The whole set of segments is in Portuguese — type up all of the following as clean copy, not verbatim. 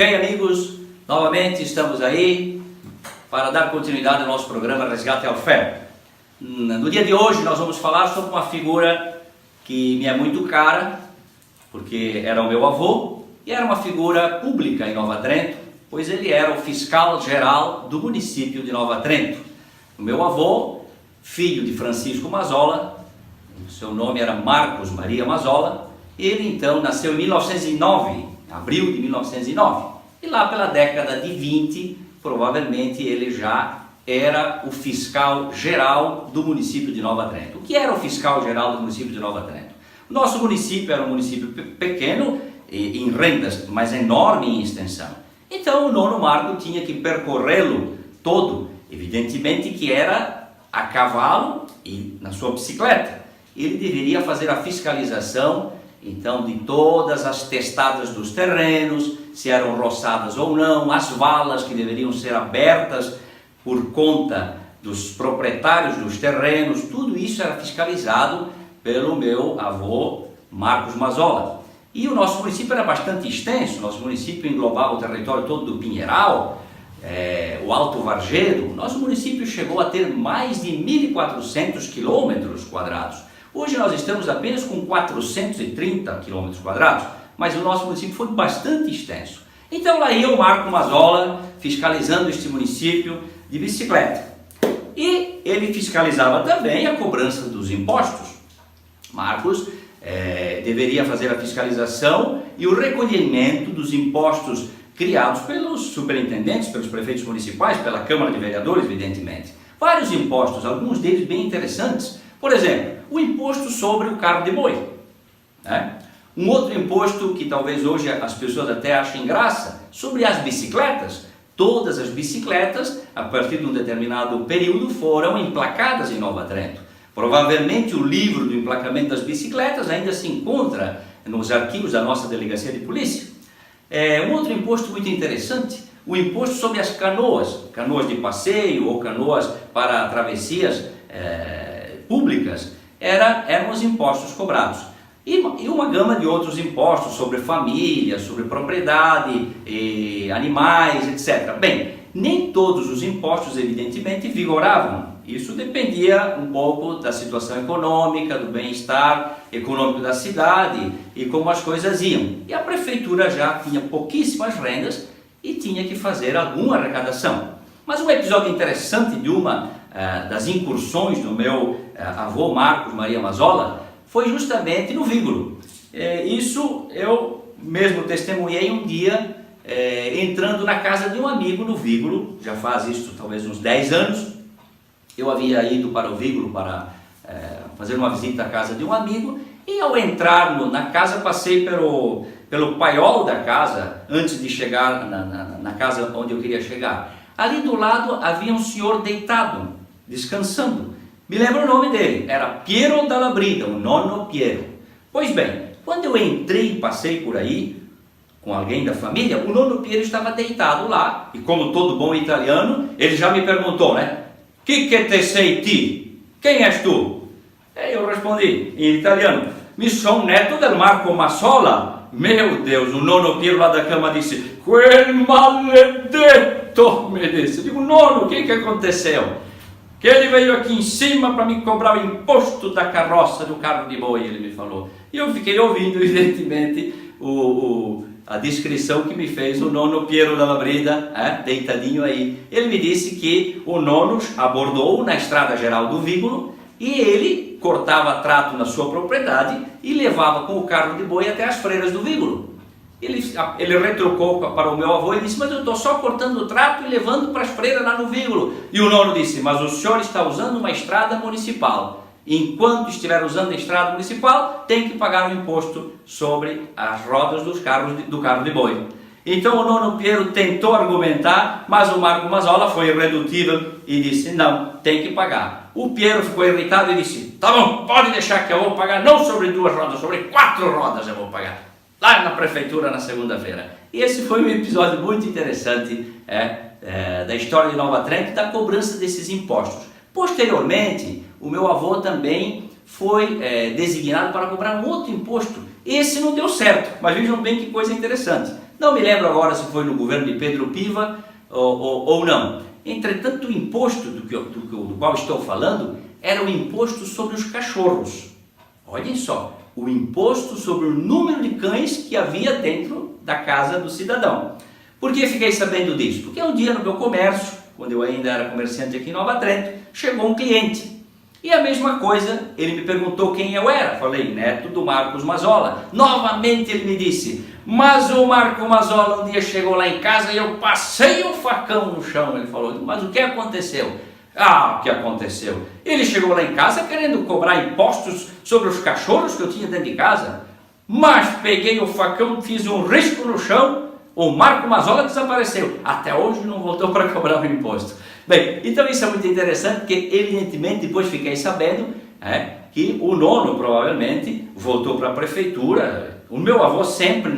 Ok, amigos? Novamente estamos aí para dar continuidade ao nosso programa Resgate ao Fé. No dia de hoje nós vamos falar sobre uma figura que me é muito cara, porque era o meu avô e era uma figura pública em Nova Trento, pois ele era o fiscal geral do município de Nova Trento. O meu avô, filho de Francisco Mazola, seu nome era Marcos Maria Mazola, ele então nasceu em 1909, abril de 1909, e lá pela década de 20, provavelmente ele já era o fiscal geral do município de Nova Trento. O que era o fiscal geral do município de Nova Trento? O nosso município era um município pequeno em rendas, mas enorme em extensão. Então o nono Marco tinha que percorrê-lo todo, evidentemente que era a cavalo e na sua bicicleta. Ele deveria fazer a fiscalização então de todas as testadas dos terrenos, se eram roçadas ou não, as valas que deveriam ser abertas por conta dos proprietários dos terrenos, tudo isso era fiscalizado pelo meu avô Marcos Mazola. E o nosso município era bastante extenso, nosso município englobava o território todo do Pinheiral, o Alto Vargedo. Nosso município chegou a ter mais de 1.400 quilômetros quadrados. Hoje nós estamos apenas com 430 quilômetros quadrados, mas o nosso município foi bastante extenso. Então lá ia o Marco Mazola fiscalizando este município de bicicleta. E ele fiscalizava também a cobrança dos impostos. Marcos deveria fazer a fiscalização e o recolhimento dos impostos criados pelos superintendentes, pelos prefeitos municipais, pela Câmara de Vereadores, evidentemente. Vários impostos, alguns deles bem interessantes. Por exemplo, o imposto sobre o carro de boi. Um outro imposto que talvez hoje as pessoas até achem graça, sobre as bicicletas. Todas as bicicletas, a partir de um determinado período, foram emplacadas em Nova Trento. Provavelmente o livro do emplacamento das bicicletas ainda se encontra nos arquivos da nossa delegacia de polícia. Um outro imposto muito interessante, o imposto sobre as canoas, canoas de passeio ou canoas para travessias públicas, eram os impostos cobrados. E uma gama de outros impostos sobre família, sobre propriedade, animais, etc. Bem, nem todos os impostos, evidentemente, vigoravam. Isso dependia um pouco da situação econômica, do bem-estar econômico da cidade e como as coisas iam. E a prefeitura já tinha pouquíssimas rendas e tinha que fazer alguma arrecadação. Mas um episódio interessante de uma das incursões do meu avô Marcos Maria Mazola foi justamente no Vígulo. Isso eu mesmo testemunhei um dia entrando na casa de um amigo no Vígulo, já faz isso talvez uns 10 anos. Eu havia ido para o Vígulo para fazer uma visita à casa de um amigo e ao entrar na casa passei pelo paiol da casa antes de chegar na casa onde eu queria chegar. Ali do lado havia um senhor deitado, descansando. Me lembro o nome dele, era Piero Dalla Brida, o nono Piero. Pois bem, quando eu entrei e passei por aí, com alguém da família, o nono Piero estava deitado lá, e como todo bom italiano, ele já me perguntou, que te sei ti? Quem és tu? Eu respondi, em italiano, mi son neto del Marco Mazola. Meu Deus, o nono Piero lá da cama disse, quel maledetto, me disse. Eu digo, nono, o que aconteceu? Que ele veio aqui em cima para me cobrar o imposto da carroça do carro de boi, ele me falou. E eu fiquei ouvindo, evidentemente, a descrição que me fez o nono Piero Dalla Brida, deitadinho aí. Ele me disse que o nono abordou na estrada geral do Vígulo e ele cortava trato na sua propriedade e levava com o carro de boi até as freiras do Vígulo. Ele retrucou para o meu avô e disse, mas eu estou só cortando o trato e levando para as freiras lá no Vígulo. E o nono disse, mas o senhor está usando uma estrada municipal. Enquanto estiver usando a estrada municipal, tem que pagar o imposto sobre as rodas do carro de boi. Então o nono Piero tentou argumentar, mas o Marco Mazola foi irredutível e disse, não, tem que pagar. O Piero ficou irritado e disse, tá bom, pode deixar que eu vou pagar, não sobre 2 rodas, sobre 4 rodas eu vou pagar. Lá na prefeitura na segunda-feira. E esse foi um episódio muito interessante da história de Nova Trento e da cobrança desses impostos. Posteriormente, o meu avô também foi designado para cobrar um outro imposto. Esse não deu certo, mas vejam bem que coisa interessante. Não me lembro agora se foi no governo de Pedro Piva ou não. Entretanto, o imposto do qual estou falando era o imposto sobre os cachorros. Olhem só, o imposto sobre o número de cães que havia dentro da casa do cidadão. Por que fiquei sabendo disso? Porque um dia no meu comércio, quando eu ainda era comerciante aqui em Nova Trento, chegou um cliente. E a mesma coisa, ele me perguntou quem eu era. Falei, neto do Marcos Mazzola. Novamente ele me disse, mas o Marco Mazzola um dia chegou lá em casa e eu passei o facão no chão. Ele falou, mas o que aconteceu? Ah, o que aconteceu? Ele chegou lá em casa querendo cobrar impostos sobre os cachorros que eu tinha dentro de casa. Mas peguei o facão, fiz um risco no chão, o Marco Mazzola desapareceu. Até hoje não voltou para cobrar o imposto. Bem, então isso é muito interessante, porque evidentemente depois fiquei sabendo que o nono provavelmente voltou para a prefeitura. O meu avô sempre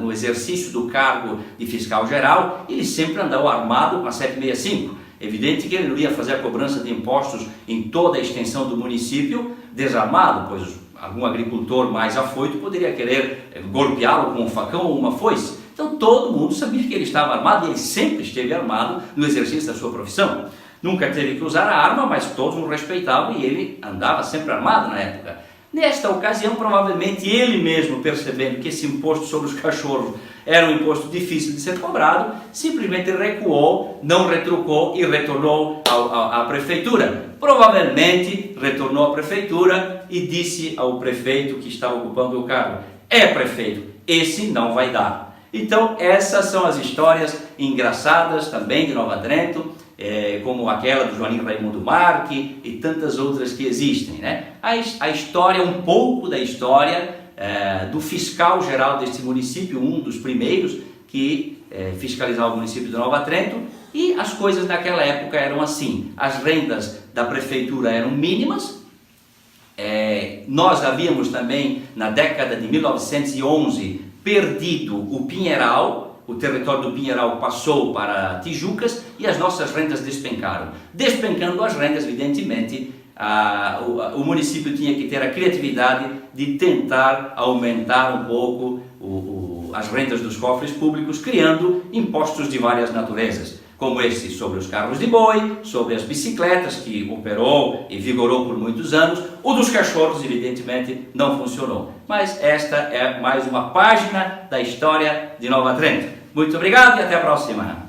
no exercício do cargo de fiscal geral, ele sempre andou armado com a 765. Evidente que ele não ia fazer a cobrança de impostos em toda a extensão do município desarmado, pois algum agricultor mais afoito poderia querer golpeá-lo com um facão ou uma foice. Então todo mundo sabia que ele estava armado e ele sempre esteve armado no exercício da sua profissão. Nunca teve que usar a arma, mas todos o respeitavam e ele andava sempre armado na época. Nesta ocasião, provavelmente ele mesmo, percebendo que esse imposto sobre os cachorros era um imposto difícil de ser cobrado, simplesmente recuou, não retrucou e retornou à prefeitura. Provavelmente retornou à prefeitura e disse ao prefeito que estava ocupando o cargo, prefeito, esse não vai dar. Então essas são as histórias engraçadas também de Nova Trento, como aquela do Joaninho Raimundo Marque e tantas outras que existem, né? A história, um pouco da história do fiscal geral deste município, um dos primeiros que fiscalizava o município de Nova Trento, e as coisas naquela época eram assim, as rendas da prefeitura eram mínimas. Nós havíamos também, na década de 1911, perdido o Pinheiral, o território do Pinheiral passou para Tijucas e as nossas rendas despencaram. Despencando as rendas, evidentemente, o município tinha que ter a criatividade de tentar aumentar um pouco as rendas dos cofres públicos, criando impostos de várias naturezas, como esse sobre os carros de boi, sobre as bicicletas, que operou e vigorou por muitos anos. O dos cachorros, evidentemente, não funcionou. Mas esta é mais uma página da história de Nova Trento. Muito obrigado e até a próxima!